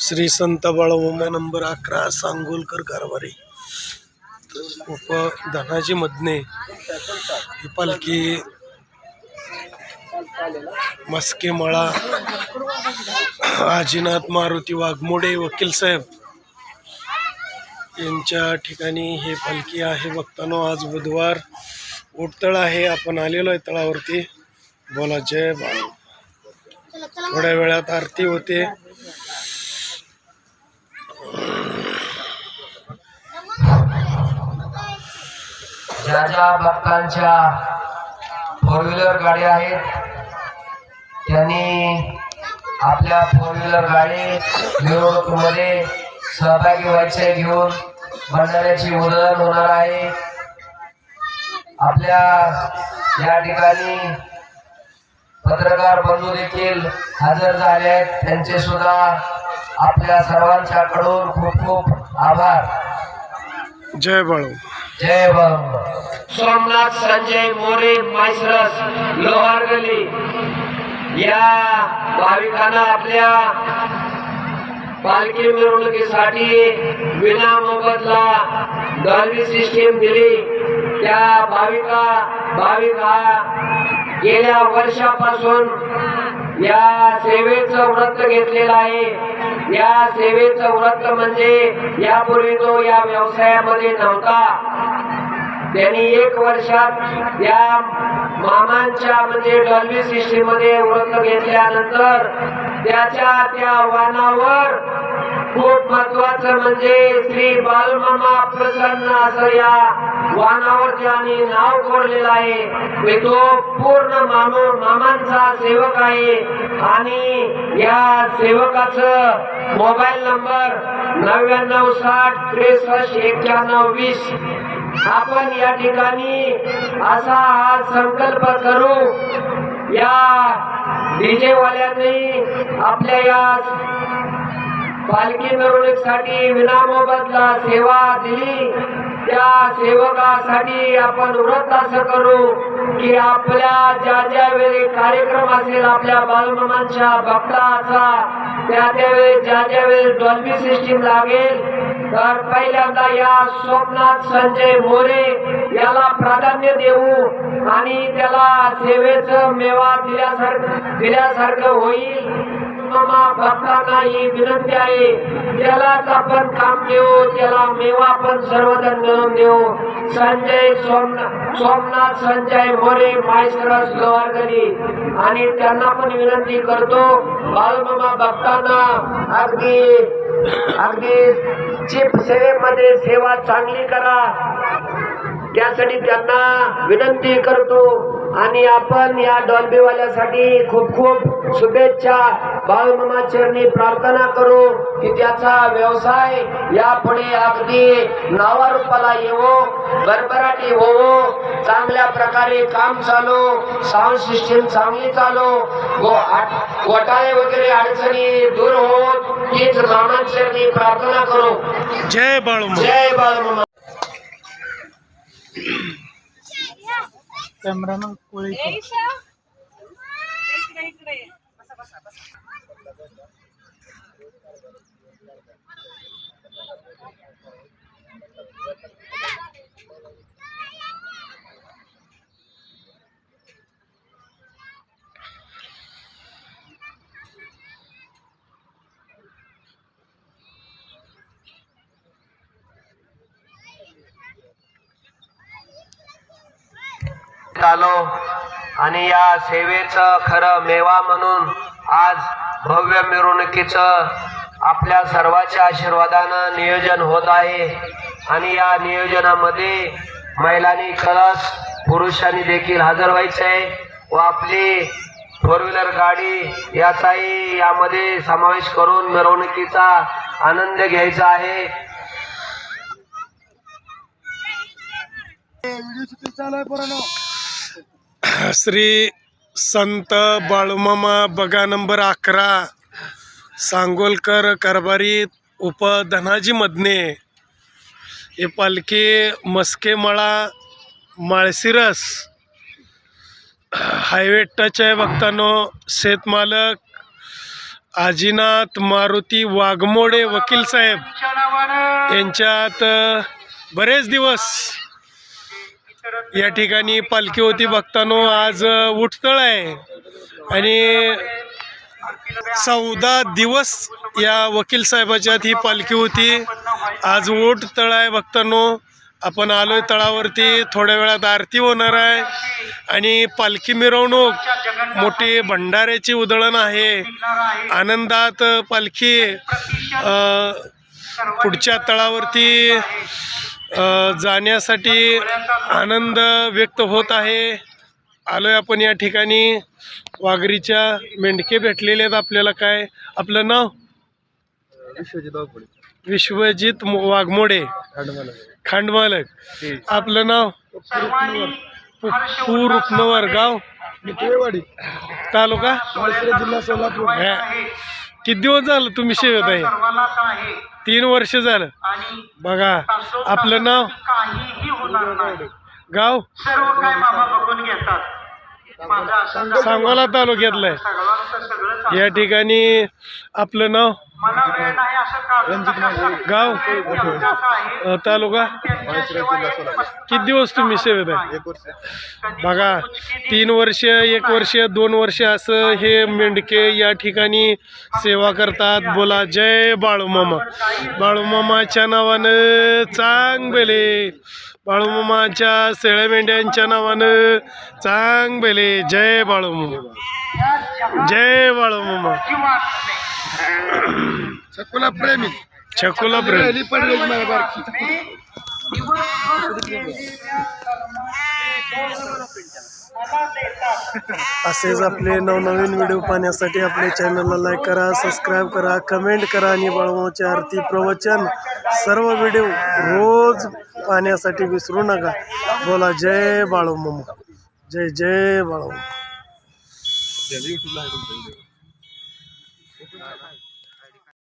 श्री संत Balumama number 11 Sangolkar कारभारी उप धनाजी मधने ही पालखी मस्के मळा आजीनाथ मारुती वाघमोडे वकील साहेब यांच्या ठिकाणी हे पालखी आहे. बघताना आज बुधवार उठतळ आहे. आपण आलेलो आहे तळावरती. बोला जय बाळू. थोड्या वेळात आरती होते. ज्या ज्या भक्तांच्या फोर व्हीलर गाड्या आहेत त्यांनी आपल्या फोर व्हीलर गाडी मिरवणुकीमध्ये सहभागी व्हायचे. घेऊन भंडाऱ्याची उधळण होणार आहे. आपल्या या ठिकाणी पत्रकार बंधू देखील हजर झाले आहेत. त्यांचे सुद्धा आपल्या सर्वांच्याकडून खूप खूप आभार. जय बाळू. जय बाळू. सोमनाथ संजय मोरे मायसरस लोहारगली या भाविकांना आपल्या पालखी मिरवणुकीसाठी विना मोबदला डॉल्बी सिस्टीम दिली. त्या भाविक हा गेल्या वर्षापासून या सेवेचं व्रत घेतलेलं आहे. या सेवेचं व्रत म्हणजे यापूर्वी तो या व्यवसायामध्ये नव्हता. त्यांनी 1 वर्षात या मामांच्या म्हणजे डॉल्बी सिस्टीम मध्ये व्रत घेतल्यानंतर त्या वाहनावर खूप महत्वाचं म्हणजे श्री बाळूमामा प्रसन्न असं या वाहनावर त्यांनी नाव कोरलेलं आहे. तो पूर्ण मामांचा सेवक आहे. आणि या सेवकाचं मोबाईल नंबर 9960639120. आपण या ठिकाणी असा हा संकल्प करू. या डीजे वाल्यांनी आपल्या या पालखी मिरवणुकीसाठी विनामोबदला सेवा दिली. त्या सेवकासाठी आपण व्रत असं करू की आपल्या ज्या वेळी कार्यक्रम असेल आपल्या बाळूमामांच्या भक्ताचा त्यावेळी ज्या वेळी डॉल्बी सिस्टीम लागेल तर पहिल्यांदा या सोमनाथ संजय मोरे याला प्राधान्य देऊ आणि त्याला सेवेचं मेवा दिल्यासारखं होईल. मामा भक्तांना ही विनंती आहे. त्यालाच आपण काम देऊ, त्याला मेवा पण सर्वजण मिळवून देऊ. सोमनाथ संजय मोरे मायसरस लोहारगली. आणि त्यांना पण विनंती करतो बाळूमामा भक्तांना अगदी चीप सेवेमध्ये सेवा चांगली करा त्यासाठी त्यांना विनंती करतो. आणि आपण या डॉल्बीवाल्यासाठी खूप खूप शुभेच्छा. बाळूमामा चरणी प्रार्थना करू की त्याचा व्यवसाय यापुढे अगदी नावारूपाला येवो, भरभराटी होवो, चांगल्या प्रकारे काम चालू, साऊंड सिस्टीम चांगली चालू, घोटाळे वगैरे अडचणी दूर होत हीच मामांचरणी प्रार्थना करू. जय बाळू. जय बाळूमामा. कॅमेरामन कोळी. आलो आणि या सेवेचं खरं मेवा म्हणून आज भव्य मिरवणुकीचं आपल्या सर्वांच्या आशीर्वादानं नियोजन होत आहे. आणि या नियोजनामध्ये महिलांनी कळस पुरुषांनी देखील हजर व्हायचे आहे व आपली फोर व्हीलर गाडी याचाही यामध्ये समावेश करून मिरवणुकीचा आनंद घ्यायचा आहे. श्री संत बाळूमामा बगा नंबर 11 सांगोलकर कारभारी उप धनाजी मधने हे पालखी मस्के मळा माळशिरस हायवे टच आहे. बघतानो शेतमालक आजीनाथ मारुती वाघमोडे वकील साहेब यांच्यात बरेच दिवस या ठिकाणी पालखी होती भक्तांनो. आज उठतळ आहे आणि 14 दिवस या वकील साहेबाच्यात ही पालखी होती. आज उठतळ आहे भक्तांनो. आपण आलोय तळावरती. थोड्या वेळात आरती होणार आहे आणि पालखी मिरवणूक मोठी भंडाऱ्याची उधळण आहे. आनंदात पालखी पुढच्या तळावरती जाण्यासाठी आनंद व्यक्त होत आहे. आलोय आपण या ठिकाणी. वाघरीच्या मेंढके भेटलेले आहेत आपल्याला. काय आपलं नाव? विश्वजित वाघमोडे खांडमालक. आपलं नाव? पप्पू रुपनवर. गाव? तालुका? जिल्हा सोलापूर. किती दिवस झालं तुम्ही सेवेत आहे? 3 वर्ष झालं. बघा आपलं नाव? गाव? सांगोला तालुक्यातलं आहे. या ठिकाणी आपलं नाव? गाव? तालुका? किती दिवस तुम्ही सेवेत आहे? बघा 3 वर्ष, 1 वर्ष, 2 वर्ष असं हे मेंढके या ठिकाणी सेवा करतात. बोला जय बाळूमामा. बाळूमामाच्या नावानं चांगले, बाळूमामाच्या शेळ्या मेंढ्यांच्या नावानं चांगले. जय बाळूमामा, जय बाळूमामा. छकुला प्रेमी, छकुला प्रेमी. असेच आपले नवनवीन व्हिडिओ पाहण्यासाठी आपल्या चॅनलला लाईक करा, सबस्क्राईब करा, कमेंट करा आणि बाळूमामाची आरती प्रवचन सर्व व्हिडिओ रोज पाहण्यासाठी विसरू नका. बोला जय बाळूमामा, जय जय बाळूमामा.